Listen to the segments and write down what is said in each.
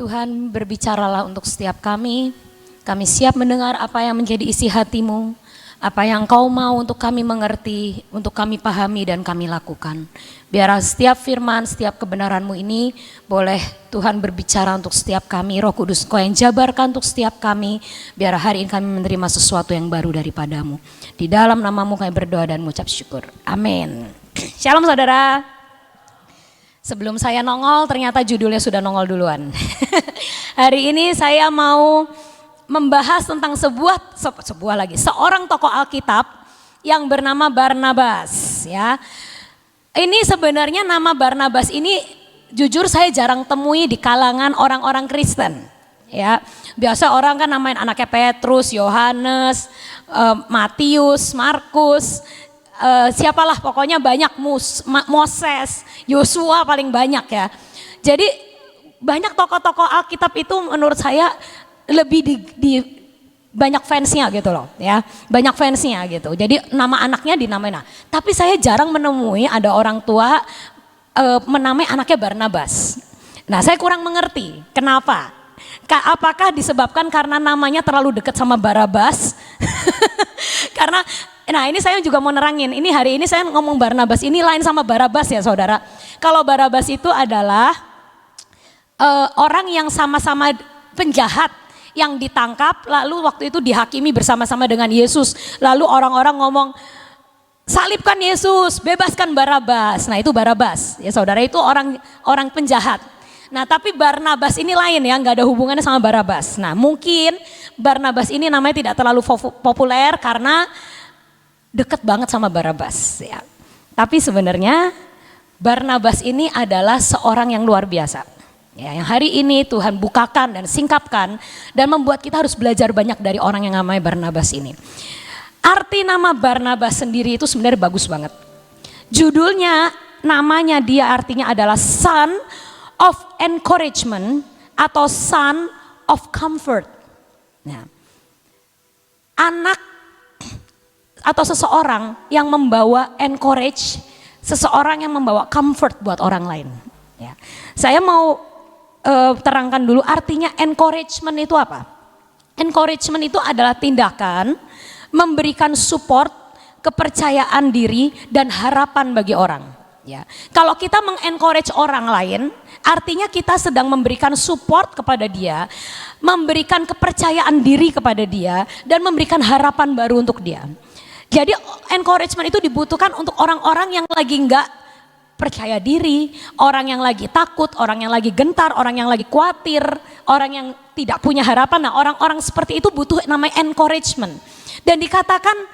Tuhan, berbicaralah untuk setiap kami. Kami siap mendengar apa yang menjadi isi hati-Mu, apa yang Kau mau untuk kami mengerti, untuk kami pahami dan kami lakukan. Biar setiap firman, setiap kebenaran-Mu ini boleh Tuhan berbicara untuk setiap kami. Roh Kudus, Kau yang jabarkan untuk setiap kami, biar hari ini kami menerima sesuatu yang baru daripada-Mu. Di dalam nama-Mu kami berdoa dan mengucap syukur. Amin. Shalom saudara. Sebelum saya nongol, ternyata judulnya sudah nongol duluan. Hari ini saya mau membahas tentang seorang tokoh Alkitab yang bernama Barnabas. Ya, ini sebenarnya nama Barnabas ini jujur saya jarang temui di kalangan orang-orang Kristen. Ya, biasa orang kan namain anaknya Petrus, Yohanes, Matius, Markus. Siapalah pokoknya banyak, Moses, Yosua paling banyak ya. Jadi banyak tokoh-tokoh Alkitab itu menurut saya lebih di banyak fansnya gitu loh ya. Banyak fansnya gitu. Jadi nama anaknya dinamain. Tapi saya jarang menemui ada orang tua menamai anaknya Barnabas. Nah saya kurang mengerti kenapa. Apakah disebabkan karena namanya terlalu dekat sama Barabas? Karena nah ini saya juga mau nerangin, ini hari ini saya ngomong Barnabas, ini lain sama Barabas ya saudara. Kalau Barabas itu adalah orang yang sama-sama penjahat yang ditangkap lalu waktu itu dihakimi bersama-sama dengan Yesus. Lalu orang-orang ngomong salibkan Yesus, bebaskan Barabas. Nah itu Barabas ya saudara, itu orang penjahat. Nah tapi Barnabas ini lain ya, nggak ada hubungannya sama Barabas. Nah mungkin Barnabas ini namanya tidak terlalu populer karena dekat banget sama Barabas ya. Tapi sebenarnya Barnabas ini adalah seorang yang luar biasa. Ya, yang hari ini Tuhan bukakan dan singkapkan dan membuat kita harus belajar banyak dari orang yang namanya Barnabas ini. Arti nama Barnabas sendiri itu sebenarnya bagus banget. Judulnya, namanya dia artinya adalah son of encouragement atau son of comfort. Nah, anak atau seseorang yang membawa encourage, seseorang yang membawa comfort buat orang lain. Ya. Saya mau terangkan dulu artinya encouragement itu apa. Encouragement itu adalah tindakan memberikan support, kepercayaan diri dan harapan bagi orang. Ya. Kalau kita mengencourage orang lain, artinya kita sedang memberikan support kepada dia, memberikan kepercayaan diri kepada dia dan memberikan harapan baru untuk dia. Jadi encouragement itu dibutuhkan untuk orang-orang yang lagi enggak percaya diri, orang yang lagi takut, orang yang lagi gentar, orang yang lagi khawatir, orang yang tidak punya harapan. Nah orang-orang seperti itu butuh namanya encouragement. Dan dikatakan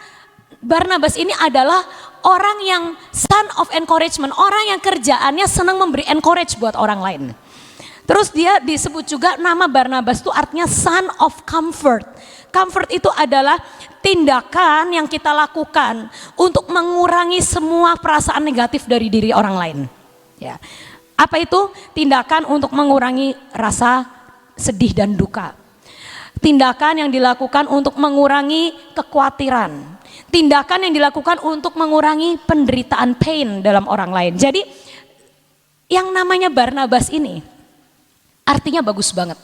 Barnabas ini adalah orang yang son of encouragement, orang yang kerjaannya senang memberi encourage buat orang lain. Terus dia disebut juga nama Barnabas itu artinya son of comfort. Comfort itu adalah tindakan yang kita lakukan untuk mengurangi semua perasaan negatif dari diri orang lain. Ya. Apa itu? Tindakan untuk mengurangi rasa sedih dan duka. Tindakan yang dilakukan untuk mengurangi kekhawatiran. Tindakan yang dilakukan untuk mengurangi penderitaan pain dalam orang lain. Jadi yang namanya Barnabas ini artinya bagus banget.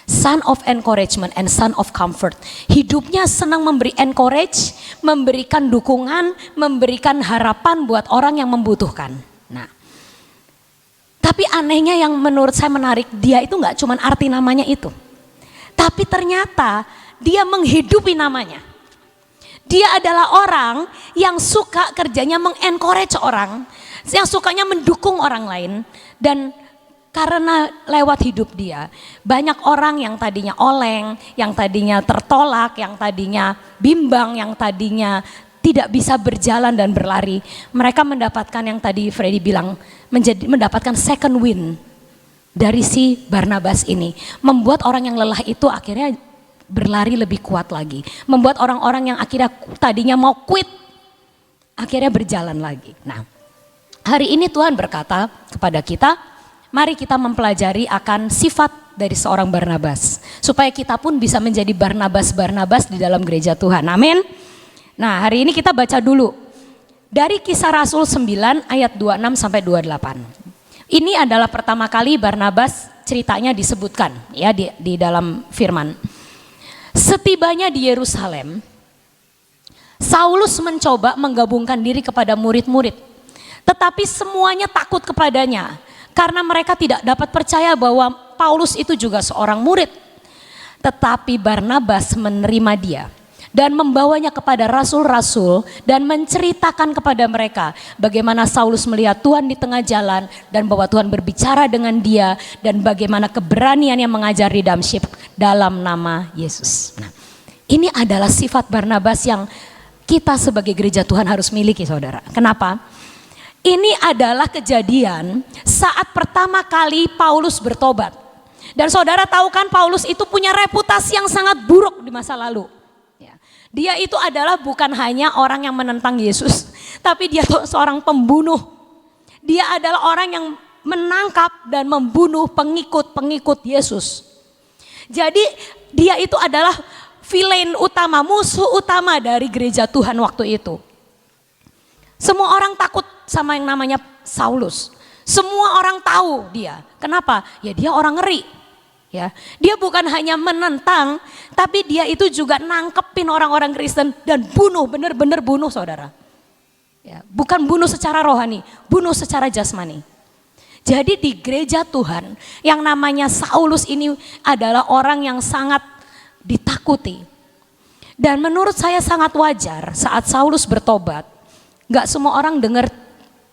Son of encouragement and son of comfort. Hidupnya senang memberi encourage, memberikan dukungan, memberikan harapan buat orang yang membutuhkan. Nah, tapi anehnya yang menurut saya menarik, dia itu nggak cuma arti namanya itu. Tapi ternyata dia menghidupi namanya. Dia adalah orang yang suka kerjanya mengencourage orang, yang sukanya mendukung orang lain. Dan karena lewat hidup dia, banyak orang yang tadinya oleng, yang tadinya tertolak, yang tadinya bimbang, yang tadinya tidak bisa berjalan dan berlari. Mereka mendapatkan yang tadi Freddy bilang, mendapatkan second wind dari si Barnabas ini. Membuat orang yang lelah itu akhirnya berlari lebih kuat lagi. Membuat orang-orang yang akhirnya tadinya mau quit, akhirnya berjalan lagi. Nah, hari ini Tuhan berkata kepada kita, mari kita mempelajari akan sifat dari seorang Barnabas. Supaya kita pun bisa menjadi Barnabas-Barnabas di dalam gereja Tuhan. Amin. Nah hari ini kita baca dulu. Dari Kisah Rasul 9 ayat 26 sampai 28. Ini adalah pertama kali Barnabas ceritanya disebutkan ya di dalam firman. Setibanya di Yerusalem, Saulus mencoba menggabungkan diri kepada murid-murid. Tetapi semuanya takut kepadanya karena mereka tidak dapat percaya bahwa Paulus itu juga seorang murid. Tetapi Barnabas menerima dia dan membawanya kepada rasul-rasul dan menceritakan kepada mereka bagaimana Saulus melihat Tuhan di tengah jalan dan bahwa Tuhan berbicara dengan dia dan bagaimana keberaniannya mengajar di Damsyik dalam nama Yesus. Nah, ini adalah sifat Barnabas yang kita sebagai gereja Tuhan harus miliki, saudara. Kenapa? Ini adalah kejadian saat pertama kali Paulus bertobat. Dan saudara tahu kan Paulus itu punya reputasi yang sangat buruk di masa lalu. Dia itu adalah bukan hanya orang yang menentang Yesus, tapi dia seorang pembunuh. Dia adalah orang yang menangkap dan membunuh pengikut-pengikut Yesus. Jadi dia itu adalah villain utama, musuh utama dari gereja Tuhan waktu itu. Semua orang takut sama yang namanya Saulus. Semua orang tahu dia. Kenapa? Ya dia orang ngeri. Ya, dia bukan hanya menentang, tapi dia itu juga nangkepin orang-orang Kristen dan bunuh, benar-benar bunuh, saudara. Ya, bukan bunuh secara rohani, bunuh secara jasmani. Jadi di gereja Tuhan yang namanya Saulus ini adalah orang yang sangat ditakuti. Dan menurut saya sangat wajar saat Saulus bertobat, gak semua orang dengar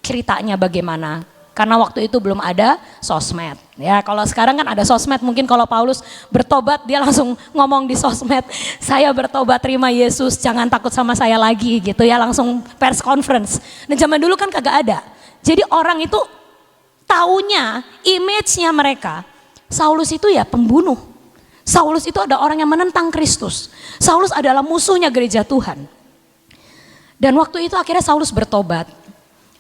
ceritanya bagaimana. Karena waktu itu belum ada sosmed. Ya, kalau sekarang kan ada sosmed, mungkin kalau Paulus bertobat dia langsung ngomong di sosmed, saya bertobat terima Yesus, jangan takut sama saya lagi gitu ya, langsung press conference. Dan zaman dulu kan kagak ada. Jadi orang itu taunya, image-nya mereka, Saulus itu ya pembunuh. Saulus itu ada orang yang menentang Kristus. Saulus adalah musuhnya gereja Tuhan. Dan waktu itu akhirnya Saulus bertobat.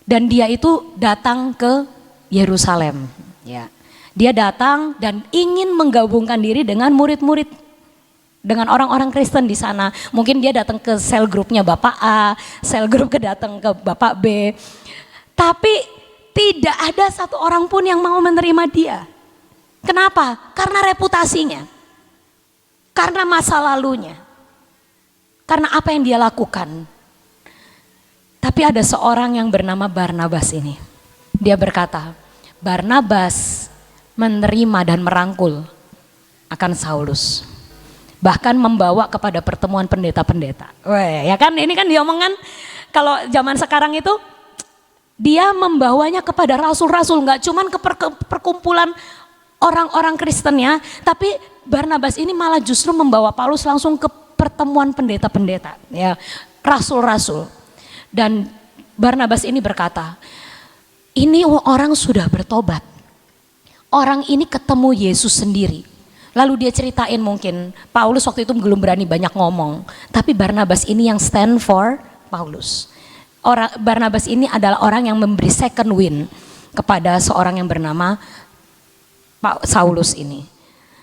Dan dia itu datang ke Yerusalem. Ya. Dia datang dan ingin menggabungkan diri dengan murid-murid, dengan orang-orang Kristen di sana. Mungkin dia datang ke sel grupnya Bapak A, sel grup datang ke Bapak B. Tapi tidak ada satu orang pun yang mau menerima dia. Kenapa? Karena reputasinya. Karena masa lalunya. Karena apa yang dia lakukan. Tapi ada seorang yang bernama Barnabas ini. Dia berkata, Barnabas menerima dan merangkul akan Saulus. Bahkan membawa kepada pertemuan pendeta-pendeta. Weh, ya kan ini kan diomongkan kalau zaman sekarang itu dia membawanya kepada rasul-rasul, nggak cuman ke perkumpulan orang-orang Kristen ya, tapi Barnabas ini malah justru membawa Paulus langsung ke pertemuan pendeta-pendeta, ya, rasul-rasul. Dan Barnabas ini berkata, ini orang sudah bertobat. Orang ini ketemu Yesus sendiri. Lalu dia ceritain mungkin, Paulus waktu itu belum berani banyak ngomong. Tapi Barnabas ini yang stand for Paulus. Barnabas ini adalah orang yang memberi second wind kepada seorang yang bernama Saulus ini.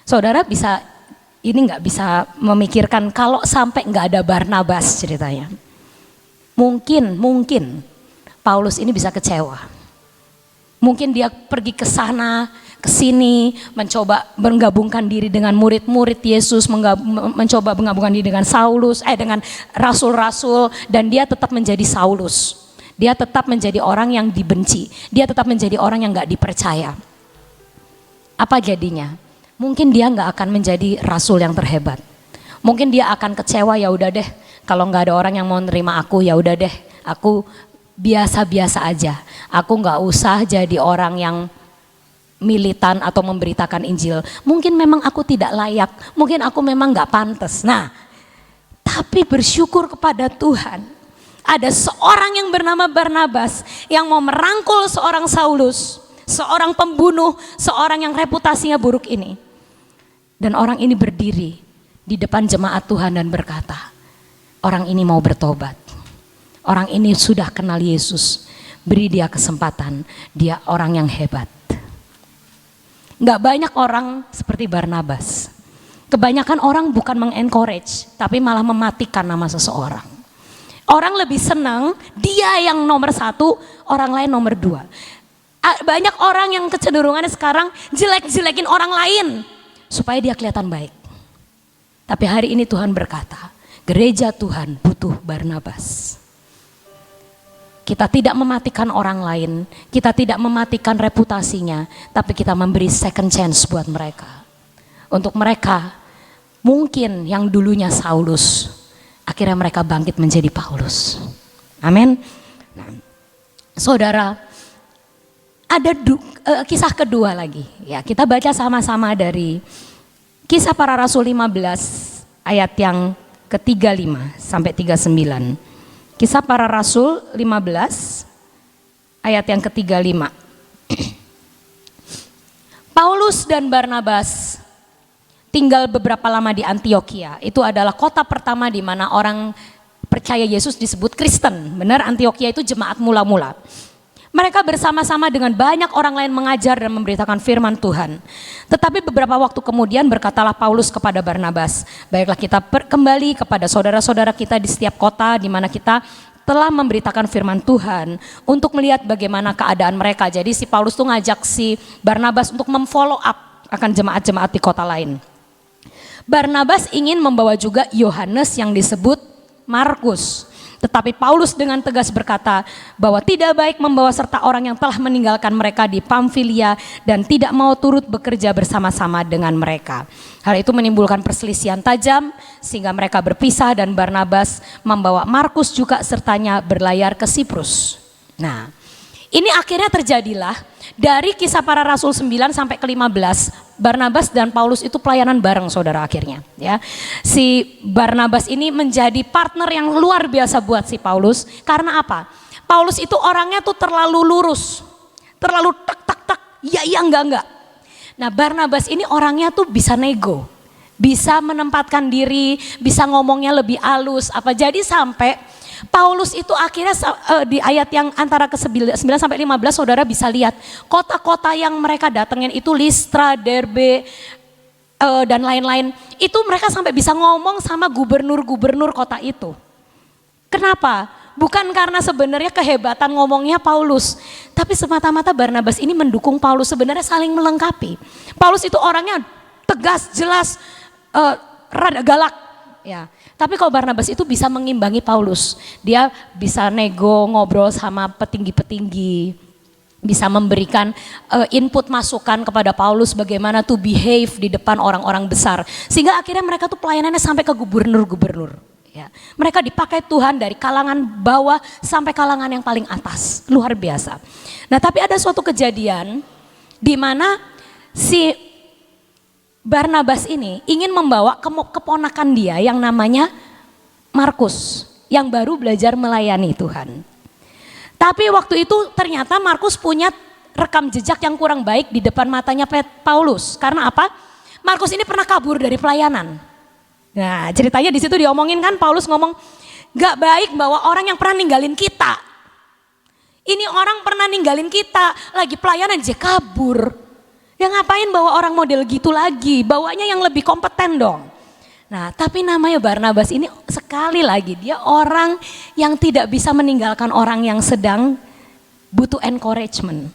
Saudara nggak bisa memikirkan kalau sampai nggak ada Barnabas ceritanya. Mungkin Paulus ini bisa kecewa. Mungkin dia pergi ke sana, ke sini, mencoba menggabungkan diri dengan murid-murid Yesus, mencoba menggabungkan diri dengan dengan rasul-rasul, dan dia tetap menjadi Saulus. Dia tetap menjadi orang yang dibenci. Dia tetap menjadi orang yang nggak dipercaya. Apa jadinya? Mungkin dia nggak akan menjadi rasul yang terhebat. Mungkin dia akan kecewa, ya udah deh. Kalau nggak ada orang yang mau nerima aku, ya udah deh, aku biasa-biasa aja. Aku nggak usah jadi orang yang militan atau memberitakan Injil. Mungkin memang aku tidak layak, mungkin aku memang nggak pantas. Nah, tapi bersyukur kepada Tuhan, ada seorang yang bernama Barnabas yang mau merangkul seorang Saulus, seorang pembunuh, seorang yang reputasinya buruk ini. Dan orang ini berdiri di depan jemaat Tuhan dan berkata, orang ini mau bertobat. Orang ini sudah kenal Yesus. Beri dia kesempatan. Dia orang yang hebat. Gak banyak orang seperti Barnabas. Kebanyakan orang bukan mengencourage, tapi malah mematikan nama seseorang. Orang lebih senang dia yang nomor 1, orang lain nomor 2. Banyak orang yang kecenderungannya sekarang jelek-jelekin orang lain supaya dia kelihatan baik. Tapi hari ini Tuhan berkata, gereja Tuhan butuh Barnabas. Kita tidak mematikan orang lain, kita tidak mematikan reputasinya, tapi kita memberi second chance buat mereka. Untuk mereka, mungkin yang dulunya Saulus, akhirnya mereka bangkit menjadi Paulus. Amin. Nah, saudara, ada kisah kedua lagi. Ya, kita baca sama-sama dari Kisah Para Rasul 15 ayat yang ke-35 sampai 39. Kisah Para Rasul 15 ayat yang ke-35. Paulus dan Barnabas tinggal beberapa lama di Antioquia. Itu adalah kota pertama di mana orang percaya Yesus disebut Kristen. Benar, Antioquia itu jemaat mula-mula. Mereka bersama-sama dengan banyak orang lain mengajar dan memberitakan firman Tuhan. Tetapi beberapa waktu kemudian berkatalah Paulus kepada Barnabas, baiklah kita kembali kepada saudara-saudara kita di setiap kota di mana kita telah memberitakan firman Tuhan untuk melihat bagaimana keadaan mereka. Jadi si Paulus tuh ngajak si Barnabas untuk memfollow up akan jemaat-jemaat di kota lain. Barnabas ingin membawa juga Yohanes yang disebut Markus. Tetapi Paulus dengan tegas berkata bahwa tidak baik membawa serta orang yang telah meninggalkan mereka di Pamfilia dan tidak mau turut bekerja bersama-sama dengan mereka. Hal itu menimbulkan perselisihan tajam sehingga mereka berpisah dan Barnabas membawa Markus juga sertanya berlayar ke Siprus. Nah, ini akhirnya terjadilah dari Kisah Para Rasul 9 sampai ke 15. Barnabas dan Paulus itu pelayanan bareng, saudara, akhirnya. Ya, si Barnabas ini menjadi partner yang luar biasa buat si Paulus. Karena apa? Paulus itu orangnya tuh terlalu lurus, terlalu tak, iya enggak. Nah, Barnabas ini orangnya tuh bisa nego, bisa menempatkan diri, bisa ngomongnya lebih halus. Apa jadi sampai Paulus itu akhirnya di ayat yang antara ke-9 sampai 15 saudara bisa lihat kota-kota yang mereka datengin itu Listra, Derbe dan lain-lain. Itu mereka sampai bisa ngomong sama gubernur-gubernur kota itu. Kenapa? Bukan karena sebenarnya kehebatan ngomongnya Paulus, tapi semata-mata Barnabas ini mendukung Paulus, sebenarnya saling melengkapi. Paulus itu orangnya tegas, jelas, rada galak, ya. Tapi kalau Barnabas itu bisa mengimbangi Paulus, dia bisa nego, ngobrol sama petinggi-petinggi, bisa memberikan input masukan kepada Paulus bagaimana to behave di depan orang-orang besar. Sehingga akhirnya mereka tuh pelayanannya sampai ke gubernur-gubernur. Ya. Mereka dipakai Tuhan dari kalangan bawah sampai kalangan yang paling atas, luar biasa. Nah, tapi ada suatu kejadian di mana si Barnabas ini ingin membawa keponakan dia yang namanya Markus yang baru belajar melayani Tuhan. Tapi waktu itu ternyata Markus punya rekam jejak yang kurang baik di depan matanya Paulus. Karena apa? Markus ini pernah kabur dari pelayanan. Nah, ceritanya di situ diomongin kan, Paulus ngomong, gak baik bawa orang yang pernah ninggalin kita. Ini orang pernah ninggalin kita, lagi pelayanan dia kabur. Ya ngapain bawa orang model gitu lagi, bawanya yang lebih kompeten dong. Nah, tapi namanya Barnabas ini sekali lagi dia orang yang tidak bisa meninggalkan orang yang sedang butuh encouragement.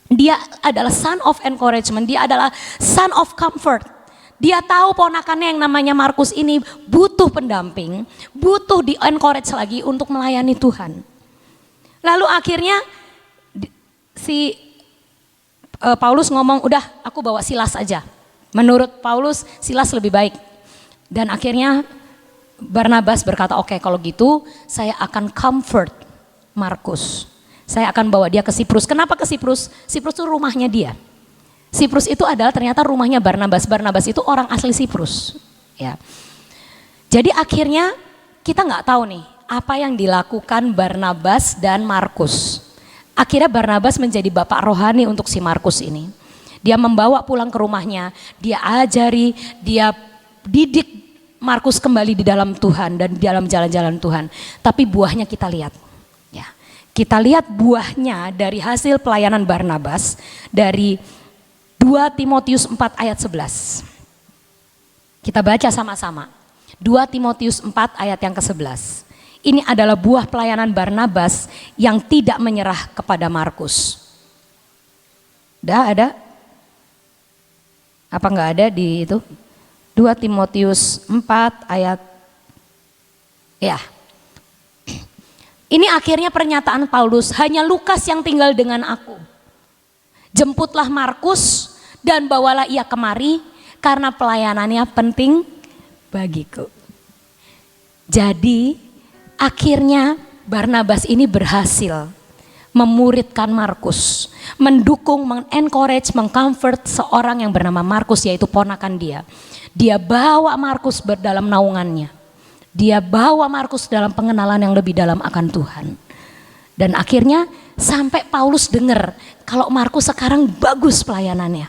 Dia adalah son of encouragement, dia adalah son of comfort. Dia tahu ponakannya yang namanya Markus ini butuh pendamping, butuh di encourage lagi untuk melayani Tuhan. Lalu akhirnya si Paulus ngomong, udah aku bawa Silas aja. Menurut Paulus Silas lebih baik. Dan akhirnya Barnabas berkata, oke, kalau gitu saya akan comfort Markus. Saya akan bawa dia ke Siprus. Kenapa ke Siprus? Siprus itu rumahnya dia. Siprus itu adalah ternyata rumahnya Barnabas. Barnabas itu orang asli Siprus. Ya. Jadi akhirnya kita nggak tahu nih apa yang dilakukan Barnabas dan Markus. Akhirnya Barnabas menjadi bapak rohani untuk si Markus ini. Dia membawa pulang ke rumahnya, dia ajari, dia didik Markus kembali di dalam Tuhan dan di dalam jalan-jalan Tuhan. Tapi buahnya kita lihat. Ya, kita lihat buahnya dari hasil pelayanan Barnabas dari 2 Timotius 4 ayat 11. Kita baca sama-sama. 2 Timotius 4 ayat yang ke-11. Ini adalah buah pelayanan Barnabas yang tidak menyerah kepada Markus. Ada? Apa enggak ada di itu? 2 Timotius 4 ayat, ya. Ini akhirnya pernyataan Paulus, hanya Lukas yang tinggal dengan aku. Jemputlah Markus dan bawalah ia kemari karena pelayanannya penting bagiku. Jadi akhirnya Barnabas ini berhasil memuridkan Markus, mendukung, mengencourage, mengcomfort seorang yang bernama Markus, yaitu ponakan dia. Dia bawa Markus dalam naungannya. Dia bawa Markus dalam pengenalan yang lebih dalam akan Tuhan. Dan akhirnya sampai Paulus dengar kalau Markus sekarang bagus pelayanannya.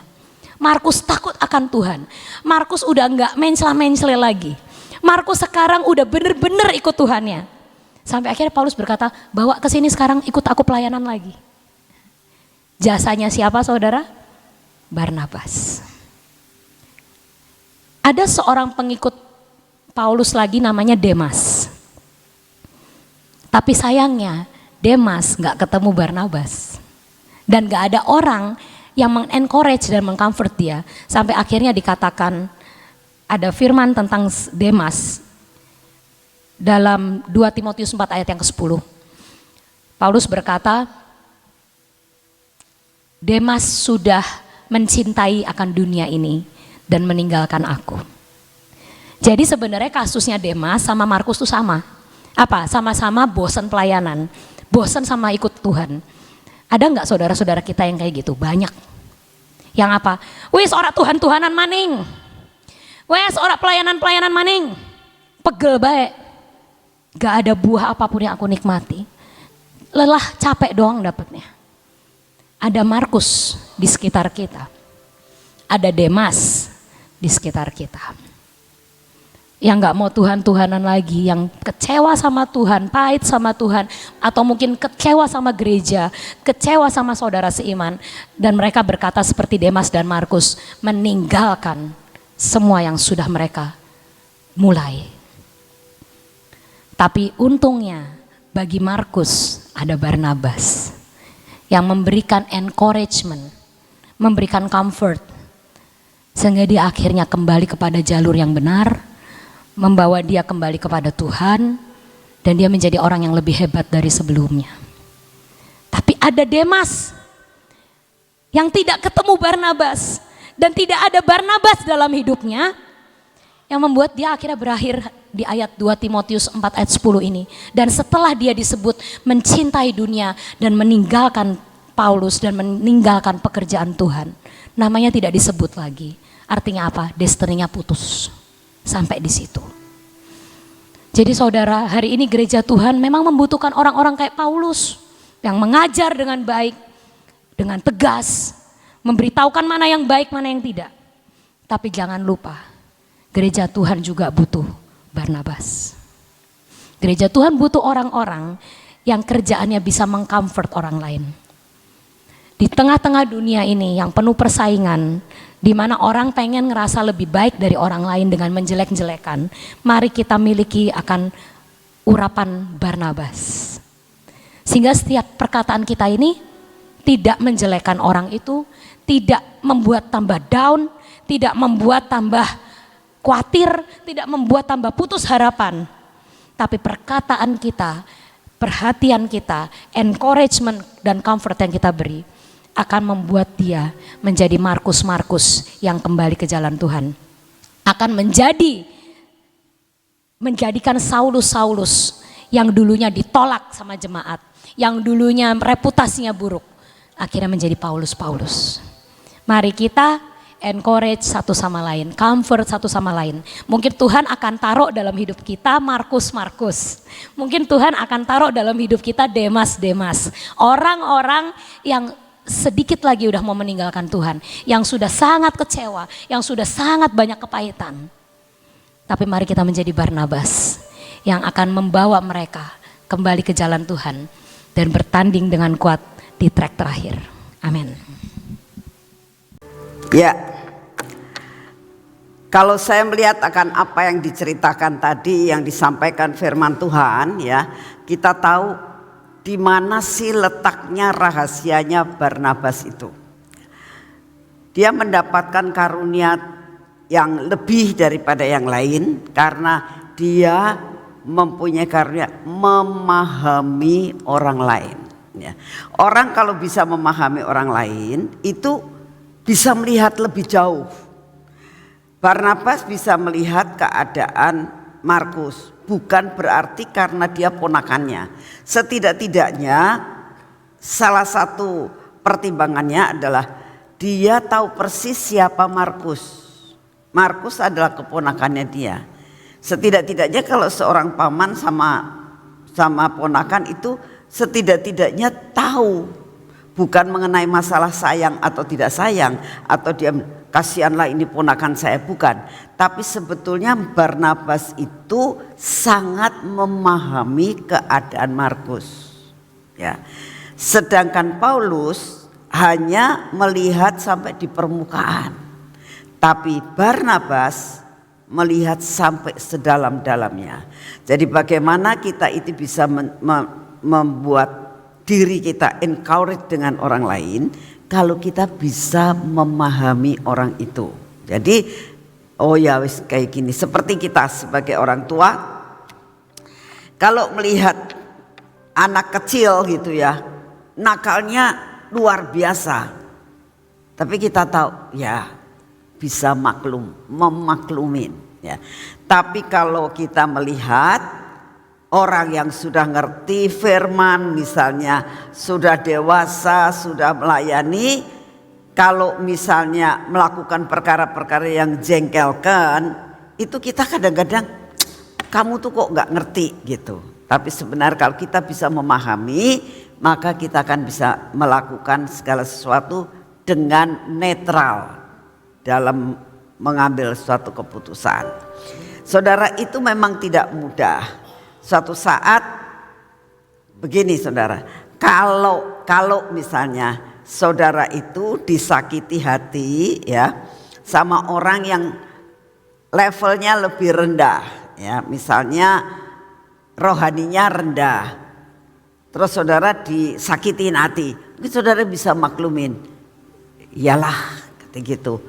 Markus takut akan Tuhan. Markus udah enggak mencela-mencela lagi. Markus sekarang udah bener-bener ikut Tuhannya. Sampai akhirnya Paulus berkata, bawa ke sini sekarang, ikut aku pelayanan lagi. Jasanya siapa saudara? Barnabas. Ada seorang pengikut Paulus lagi namanya Demas. Tapi sayangnya Demas gak ketemu Barnabas. Dan gak ada orang yang mengencourage dan mengcomfort dia. Sampai akhirnya dikatakan, ada firman tentang Demas dalam 2 Timotius 4 ayat yang ke-10. Paulus berkata, Demas sudah mencintai akan dunia ini dan meninggalkan aku. Jadi sebenarnya kasusnya Demas sama Markus itu sama. Apa? Sama-sama bosan pelayanan, bosan sama ikut Tuhan. Ada nggak saudara-saudara kita yang kayak gitu? Banyak. Yang apa? Wis ora Tuhan-Tuhanan maning. Wis ora pelayanan-pelayanan maning. Pegel baik. Gak ada buah apapun yang aku nikmati. Lelah, capek doang dapatnya. Ada Markus di sekitar kita. Ada Demas di sekitar kita. Yang gak mau Tuhan-Tuhanan lagi, yang kecewa sama Tuhan, pahit sama Tuhan, atau mungkin kecewa sama gereja, kecewa sama saudara seiman. Dan mereka berkata seperti Demas dan Markus, meninggalkan semua yang sudah mereka mulai. Tapi untungnya bagi Markus ada Barnabas yang memberikan encouragement, memberikan comfort, sehingga dia akhirnya kembali kepada jalur yang benar, membawa dia kembali kepada Tuhan, dan dia menjadi orang yang lebih hebat dari sebelumnya. Tapi ada Demas yang tidak ketemu Barnabas, dan tidak ada Barnabas dalam hidupnya, yang membuat dia akhirnya berakhir di ayat 2 Timotius 4 ayat 10 ini. Dan setelah dia disebut mencintai dunia dan meninggalkan Paulus dan meninggalkan pekerjaan Tuhan, namanya tidak disebut lagi. Artinya apa? Destininya putus. Sampai di situ. Jadi saudara, hari ini gereja Tuhan memang membutuhkan orang-orang kayak Paulus yang mengajar dengan baik, dengan tegas, memberitahukan mana yang baik, mana yang tidak. Tapi jangan lupa, gereja Tuhan juga butuh Barnabas. Gereja Tuhan butuh orang-orang yang kerjaannya bisa mengcomfort orang lain. Di tengah-tengah dunia ini yang penuh persaingan, di mana orang pengen ngerasa lebih baik dari orang lain dengan menjelek-jelekan, mari kita miliki akan urapan Barnabas. Sehingga setiap perkataan kita ini tidak menjelekan orang itu, tidak membuat tambah down, tidak membuat tambah khawatir, tidak membuat tambah putus harapan. Tapi perkataan kita, perhatian kita, encouragement dan comfort yang kita beri akan membuat dia menjadi Markus-Markus yang kembali ke jalan Tuhan. Akan menjadikan Saulus-Saulus yang dulunya ditolak sama jemaat, yang dulunya reputasinya buruk, akhirnya menjadi Paulus-Paulus. Mari kita encourage satu sama lain, comfort satu sama lain. Mungkin Tuhan akan taruh dalam hidup kita Markus-Markus. Mungkin Tuhan akan taruh dalam hidup kita Demas-Demas. Orang-orang yang sedikit lagi udah mau meninggalkan Tuhan, yang sudah sangat kecewa, yang sudah sangat banyak kepahitan. Tapi mari kita menjadi Barnabas yang akan membawa mereka kembali ke jalan Tuhan dan bertanding dengan kuat di trek terakhir. Amin. Ya, kalau saya melihat akan apa yang diceritakan tadi, yang disampaikan firman Tuhan, ya, kita tahu di mana sih letaknya rahasianya Barnabas itu. Dia mendapatkan karunia yang lebih daripada yang lain karena dia mempunyai karunia memahami orang lain. Ya. Orang kalau bisa memahami orang lain itu bisa melihat lebih jauh. Barnabas bisa melihat keadaan Markus, bukan berarti karena dia ponakannya. Setidak-tidaknya salah satu pertimbangannya adalah dia tahu persis siapa Markus. Markus adalah keponakannya dia. Setidak-tidaknya kalau seorang paman sama ponakan itu setidak-tidaknya tahu, bukan mengenai masalah sayang atau tidak sayang atau dia kasihanlah ini ponakan saya, bukan. Tapi sebetulnya Barnabas itu sangat memahami keadaan Markus. Ya. Sedangkan Paulus hanya melihat sampai di permukaan. Tapi Barnabas melihat sampai sedalam-dalamnya. Jadi bagaimana kita itu bisa membuat diri kita encourage dengan orang lain kalau kita bisa memahami orang itu. Jadi oh ya wis kayak gini, seperti kita sebagai orang tua kalau melihat anak kecil gitu ya, nakalnya luar biasa. Tapi kita tahu ya bisa memaklumin ya. Tapi kalau kita melihat orang yang sudah ngerti firman, misalnya sudah dewasa, sudah melayani, kalau misalnya melakukan perkara-perkara yang jengkelkan, itu kita kadang-kadang kamu tuh kok nggak ngerti gitu. Tapi sebenarnya kalau kita bisa memahami, maka kita akan bisa melakukan segala sesuatu dengan netral dalam mengambil suatu keputusan. Saudara, itu memang tidak mudah. Suatu saat begini saudara, kalau misalnya saudara itu disakiti hati ya sama orang yang levelnya lebih rendah ya, misalnya rohaninya rendah, terus saudara disakitin hati, mungkin saudara bisa maklumin, iyalah kata gitu,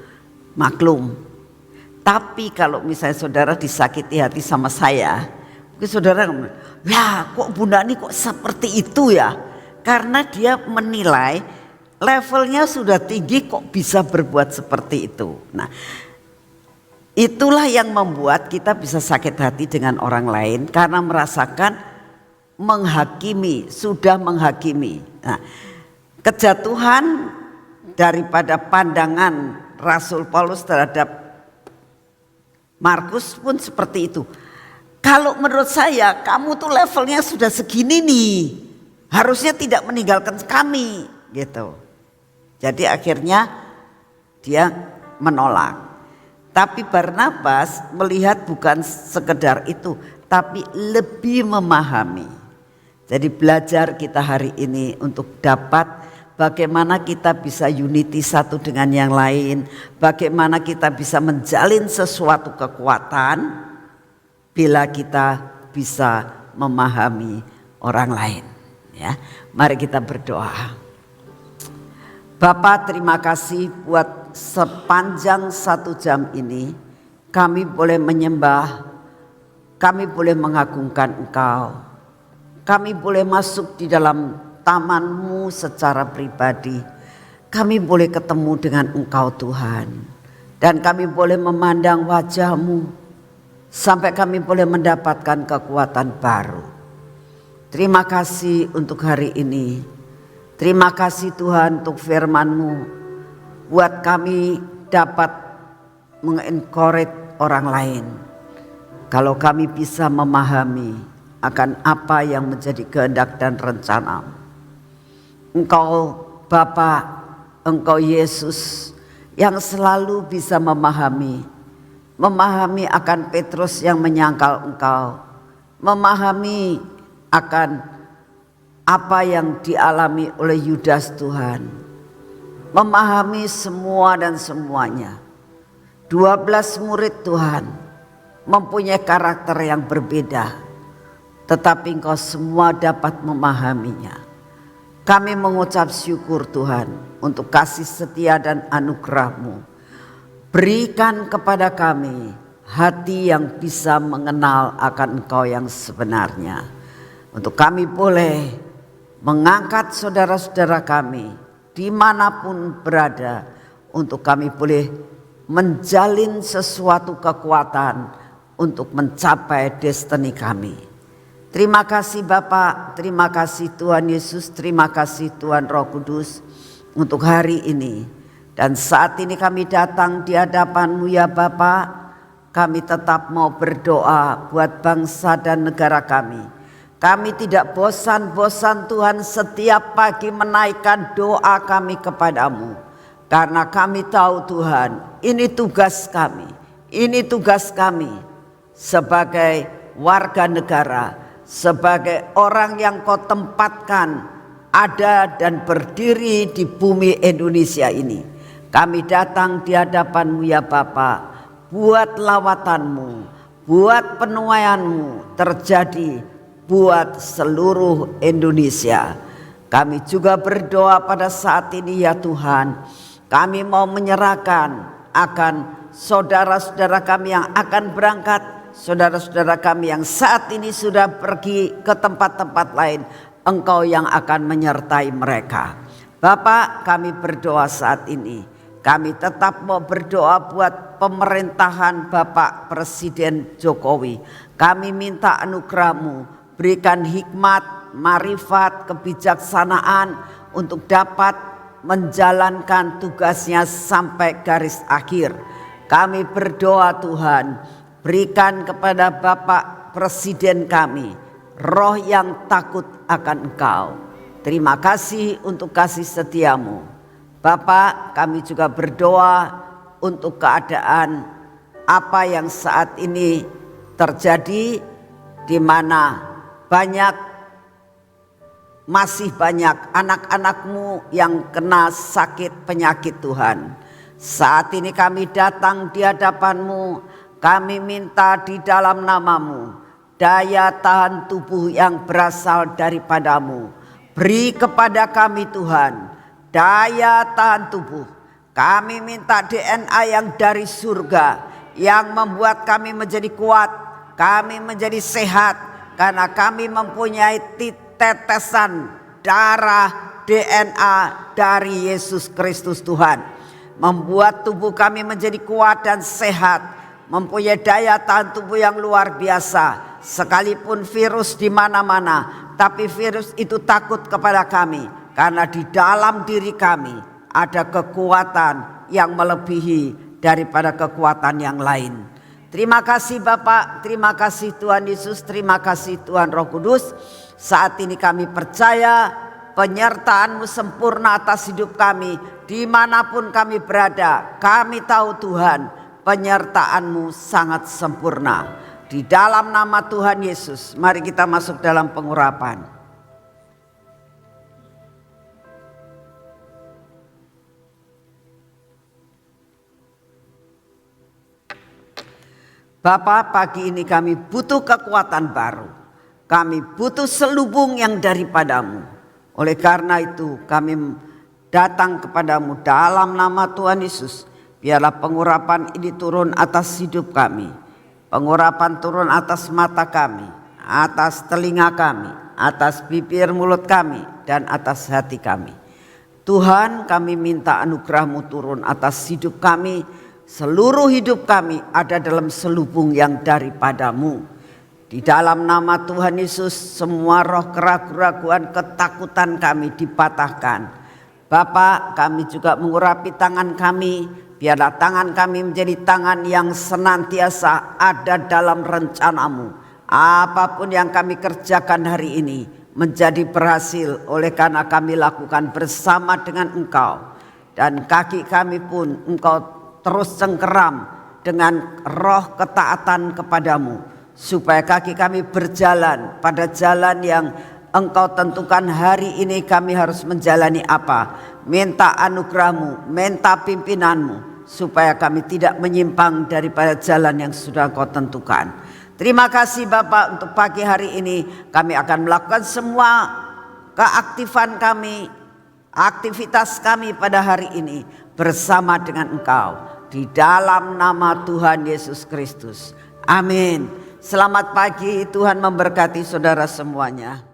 maklum. Tapi kalau misalnya saudara disakiti hati sama saya, mungkin saudara ngomong, ya kok Bunda ini kok seperti itu ya, karena dia menilai levelnya sudah tinggi kok bisa berbuat seperti itu. Nah, itulah yang membuat kita bisa sakit hati dengan orang lain karena merasakan menghakimi, sudah menghakimi. Nah, kejatuhan daripada pandangan Rasul Paulus terhadap Markus pun seperti itu. Kalau menurut saya kamu tuh levelnya sudah segini nih, harusnya tidak meninggalkan kami gitu. Jadi akhirnya dia menolak. Tapi Barnabas melihat bukan sekedar itu, tapi lebih memahami. Jadi belajar kita hari ini untuk dapat bagaimana kita bisa unity satu dengan yang lain, bagaimana kita bisa menjalin sesuatu kekuatan bila kita bisa memahami orang lain. Ya, mari kita berdoa. Bapa, terima kasih buat sepanjang 1 jam ini kami boleh menyembah, kami boleh mengagungkan Engkau, kami boleh masuk di dalam taman-Mu secara pribadi. Kami boleh ketemu dengan Engkau Tuhan. Dan kami boleh memandang wajah-Mu. Sampai kami boleh mendapatkan kekuatan baru. Terima kasih untuk hari ini. Terima kasih Tuhan untuk firman-Mu. Buat kami dapat mengencourage orang lain. Kalau kami bisa memahami akan apa yang menjadi kehendak dan rencana-Mu. Engkau Bapa, Engkau Yesus yang selalu bisa memahami akan Petrus yang menyangkal Engkau, memahami akan apa yang dialami oleh Yudas Tuhan, memahami semua dan semuanya. 12 murid Tuhan mempunyai karakter yang berbeda, tetapi Engkau semua dapat memahaminya. Kami mengucap syukur Tuhan untuk kasih setia dan anugerah-Mu. Berikan kepada kami hati yang bisa mengenal akan Engkau yang sebenarnya. Untuk kami boleh mengangkat saudara-saudara kami dimanapun berada. Untuk kami boleh menjalin sesuatu kekuatan untuk mencapai destiny kami. Terima kasih Bapa, terima kasih Tuhan Yesus, terima kasih Tuhan Roh Kudus untuk hari ini. Dan saat ini kami datang di hadapan-Mu ya Bapa, kami tetap mau berdoa buat bangsa dan negara kami. Kami tidak bosan-bosan Tuhan setiap pagi menaikkan doa kami kepadamu. Karena kami tahu Tuhan, ini tugas kami, ini tugas kami sebagai warga negara, sebagai orang yang Kau tempatkan ada dan berdiri di bumi Indonesia ini. Kami datang di hadapan-Mu ya Bapa, buat lawatan-Mu, buat penuaian-Mu terjadi buat seluruh Indonesia. Kami juga berdoa pada saat ini ya Tuhan, kami mau menyerahkan akan saudara-saudara kami yang akan berangkat, saudara-saudara kami yang saat ini sudah pergi ke tempat-tempat lain. Engkau yang akan menyertai mereka. Bapak, kami berdoa saat ini. Kami tetap mau berdoa buat pemerintahan Bapak Presiden Jokowi. Kami minta anugerah-Mu, berikan hikmat, marifat, kebijaksanaan untuk dapat menjalankan tugasnya sampai garis akhir. Kami berdoa Tuhan, berikan kepada Bapak Presiden kami roh yang takut akan Engkau. Terima kasih untuk kasih setia-Mu. Bapak, kami juga berdoa untuk keadaan apa yang saat ini terjadi, di mana masih banyak anak-anak-Mu yang kena sakit penyakit Tuhan. Saat ini kami datang di hadapan-Mu, kami minta di dalam nama-Mu daya tahan tubuh yang berasal daripada-Mu. Beri kepada kami Tuhan daya tahan tubuh. Kami minta DNA yang dari surga, yang membuat kami menjadi kuat, kami menjadi sehat, karena kami mempunyai tetesan darah DNA dari Yesus Kristus Tuhan. Membuat tubuh kami menjadi kuat dan sehat, mempunyai daya tahan tubuh yang luar biasa. Sekalipun virus di mana-mana, tapi virus itu takut kepada kami, karena di dalam diri kami ada kekuatan yang melebihi daripada kekuatan yang lain. Terima kasih Bapak, terima kasih Tuhan Yesus, terima kasih Tuhan Roh Kudus. Saat ini kami percaya penyertaan-Mu sempurna atas hidup kami dimanapun kami berada. Kami tahu Tuhan, penyertaan-Mu sangat sempurna. Di dalam nama Tuhan Yesus, mari kita masuk dalam pengurapan. Bapa, pagi ini kami butuh kekuatan baru. Kami butuh selubung yang daripada-Mu. Oleh karena itu kami datang kepada-Mu dalam nama Tuhan Yesus. Biarlah pengurapan ini turun atas hidup kami. Pengurapan turun atas mata kami, atas telinga kami, atas bibir mulut kami, dan atas hati kami. Tuhan, kami minta anugerah-Mu turun atas hidup kami. Seluruh hidup kami ada dalam selubung yang daripada-Mu. Di dalam nama Tuhan Yesus, semua roh keraguan, ketakutan kami dipatahkan. Bapa, kami juga mengurapi tangan kami. Biarlah tangan kami menjadi tangan yang senantiasa ada dalam rencana-Mu. Apapun yang kami kerjakan hari ini menjadi berhasil oleh karena kami lakukan bersama dengan Engkau. Dan kaki kami pun Engkau terus cengkeram dengan roh ketaatan kepadamu, supaya kaki kami berjalan pada jalan yang Engkau tentukan. Hari ini kami harus menjalani apa? Minta anugerah-Mu, minta pimpinan-Mu, supaya kami tidak menyimpang daripada jalan yang sudah Kau tentukan. Terima kasih Bapak, untuk pagi hari ini kami akan melakukan semua keaktifan kami, aktivitas kami pada hari ini bersama dengan Engkau. Di dalam nama Tuhan Yesus Kristus. Amin. Selamat pagi, Tuhan memberkati saudara semuanya.